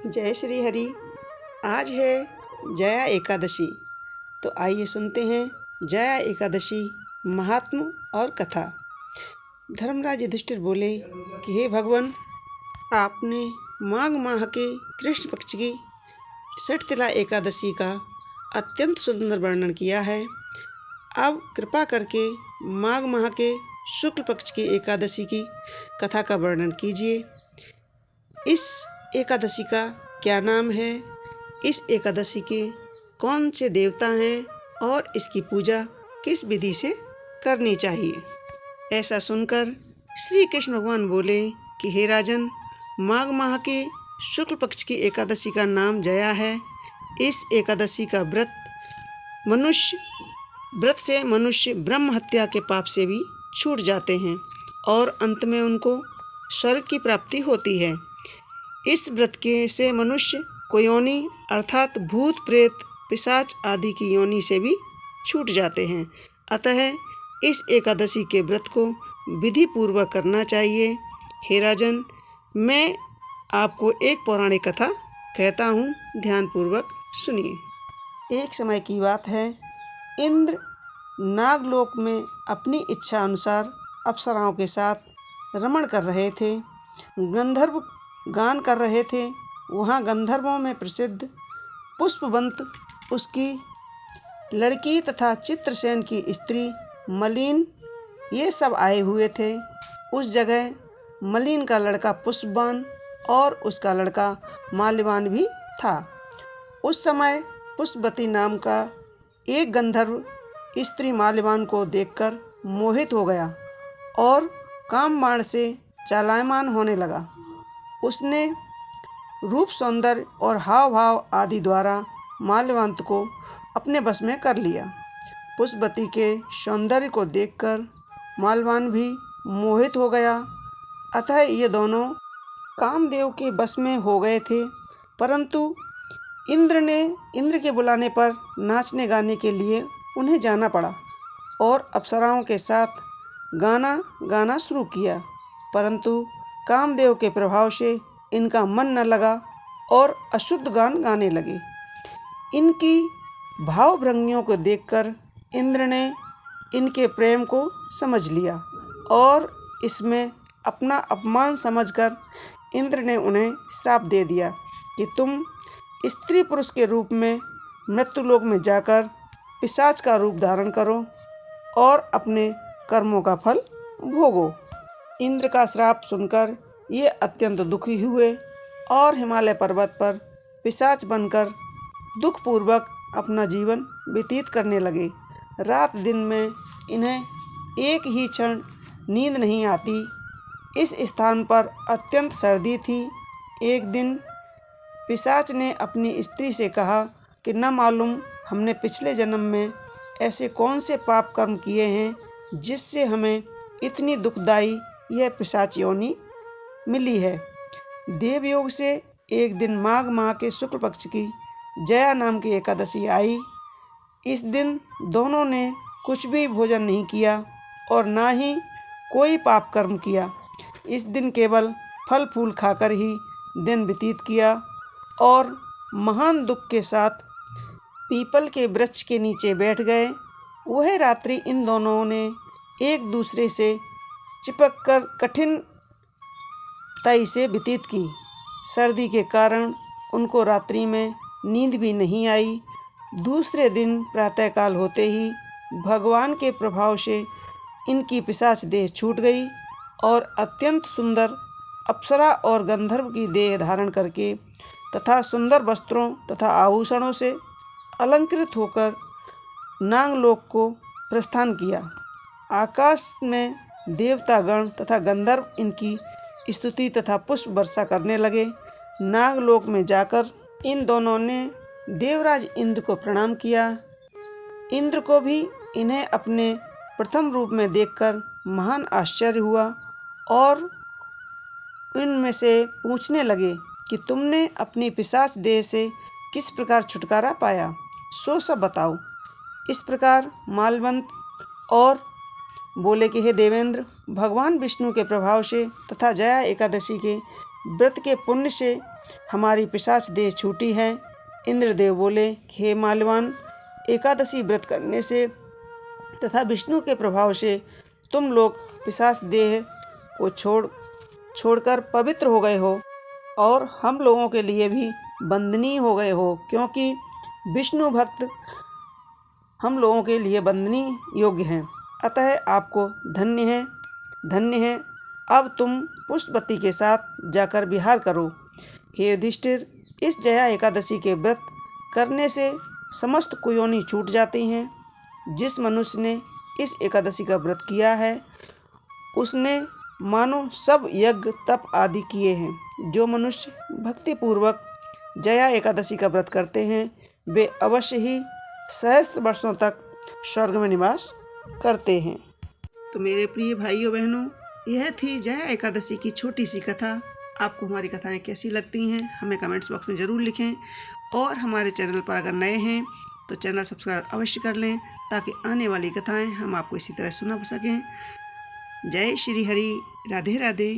जय श्री हरि। आज है जया एकादशी। तो आइए सुनते हैं जया एकादशी महात्म और कथा। धर्मराज युधिष्ठिर बोले कि हे भगवान, आपने माघ माह के कृष्ण पक्ष की षठतिला एकादशी का अत्यंत सुंदर वर्णन किया है। अब कृपा करके माघ माह के शुक्ल पक्ष की एकादशी की कथा का वर्णन कीजिए। इस एकादशी का क्या नाम है, इस एकादशी के कौन से देवता हैं और इसकी पूजा किस विधि से करनी चाहिए। ऐसा सुनकर श्री कृष्ण भगवान बोले कि हे राजन, माघ माह के शुक्ल पक्ष की एकादशी का नाम जया है। इस एकादशी का व्रत से मनुष्य ब्रह्म हत्या के पाप से भी छूट जाते हैं और अंत में उनको स्वर्ग की प्राप्ति होती है। इस व्रत से मनुष्य को योनि अर्थात भूत प्रेत पिशाच आदि की योनि से भी छूट जाते हैं। अतः इस एकादशी के व्रत को विधि पूर्वक करना चाहिए। हे राजन, मैं आपको एक पौराणिक कथा कहता हूँ, ध्यानपूर्वक सुनिए। एक समय की बात है, इंद्र नागलोक में अपनी इच्छा अनुसार अप्सराओं के साथ रमण कर रहे थे। गंधर्व गान कर रहे थे। वहाँ गंधर्वों में प्रसिद्ध पुष्पवंत, उसकी लड़की तथा चित्रसेन की स्त्री मलिन, ये सब आए हुए थे। उस जगह मलिन का लड़का पुष्पवान और उसका लड़का माल्यवान भी था। उस समय पुष्पवती नाम का एक गंधर्व स्त्री माल्यवान को देखकर मोहित हो गया और काम बाण से चालायमान होने लगा। उसने रूप, सौंदर्य और हाव भाव आदि द्वारा माल्यवान को अपने बस में कर लिया। पुष्पवती के सौंदर्य को देखकर माल्यवान भी मोहित हो गया। अतः ये दोनों कामदेव के बस में हो गए थे। परंतु इंद्र के बुलाने पर नाचने गाने के लिए उन्हें जाना पड़ा और अप्सराओं के साथ गाना शुरू किया। परंतु कामदेव के प्रभाव से इनका मन न लगा और अशुद्ध गान गाने लगे। इनकी भावभंगियों को देखकर इंद्र ने इनके प्रेम को समझ लिया और इसमें अपना अपमान समझकर इंद्र ने उन्हें श्राप दे दिया कि तुम स्त्री पुरुष के रूप में मृत्युलोक में जाकर पिशाच का रूप धारण करो और अपने कर्मों का फल भोगो। इंद्र का श्राप सुनकर ये अत्यंत दुखी हुए और हिमालय पर्वत पर पिशाच बनकर दुखपूर्वक अपना जीवन व्यतीत करने लगे। रात दिन में इन्हें एक ही क्षण नींद नहीं आती। इस स्थान पर अत्यंत सर्दी थी। एक दिन पिशाच ने अपनी स्त्री से कहा कि न मालूम हमने पिछले जन्म में ऐसे कौन से पाप कर्म किए हैं जिससे हमें इतनी दुखदायी यह पिशाच योनि मिली है। देवयोग से एक दिन माघ माह के शुक्ल पक्ष की जया नाम की एकादशी आई। इस दिन दोनों ने कुछ भी भोजन नहीं किया और ना ही कोई पाप कर्म किया। इस दिन केवल फल फूल खाकर ही दिन व्यतीत किया और महान दुख के साथ पीपल के वृक्ष के नीचे बैठ गए। वह रात्रि इन दोनों ने एक दूसरे से चिपककर कठिन तय से व्यतीत की। सर्दी के कारण उनको रात्रि में नींद भी नहीं आई। दूसरे दिन प्रातःकाल होते ही भगवान के प्रभाव से इनकी पिशाच देह छूट गई और अत्यंत सुंदर अप्सरा और गंधर्व की देह धारण करके तथा सुंदर वस्त्रों तथा आभूषणों से अलंकृत होकर नागलोक को प्रस्थान किया। आकाश में देवतागण तथा गंधर्व इनकी स्तुति तथा पुष्प वर्षा करने लगे। नागलोक में जाकर इन दोनों ने देवराज इंद्र को प्रणाम किया। इंद्र को भी इन्हें अपने प्रथम रूप में देखकर महान आश्चर्य हुआ और इनमें से पूछने लगे कि तुमने अपनी पिशाच देह से किस प्रकार छुटकारा पाया, सो सब बताओ। इस प्रकार माल्यवंत और बोले कि हे देवेंद्र, भगवान विष्णु के प्रभाव से तथा जया एकादशी के व्रत के पुण्य से हमारी पिशाच देह छूटी है। इंद्रदेव बोले, हे माल्यवान, एकादशी व्रत करने से तथा विष्णु के प्रभाव से तुम लोग पिशाच देह को छोड़कर पवित्र हो गए हो और हम लोगों के लिए भी वंदनीय हो गए हो, क्योंकि विष्णु भक्त हम लोगों के लिए वंदनीय योग्य हैं। अतः आपको धन्य है, धन्य है। अब तुम पुष्पवती के साथ जाकर विहार करो। हे युधिष्ठिर, इस जया एकादशी के व्रत करने से समस्त कुयोनि छूट जाती हैं। जिस मनुष्य ने इस एकादशी का व्रत किया है उसने मानो सब यज्ञ तप आदि किए हैं। जो मनुष्य भक्तिपूर्वक जया एकादशी का व्रत करते हैं वे अवश्य ही सहस्त्र वर्षों तक स्वर्ग में निवास करते हैं। तो मेरे प्रिय भाइयों बहनों, यह थी जया एकादशी की छोटी सी कथा। आपको हमारी कथाएं कैसी लगती हैं हमें कमेंट्स बॉक्स में ज़रूर लिखें, और हमारे चैनल पर अगर नए हैं तो चैनल सब्सक्राइब अवश्य कर लें ताकि आने वाली कथाएं हम आपको इसी तरह सुना सकें। जय श्री हरि। राधे राधे।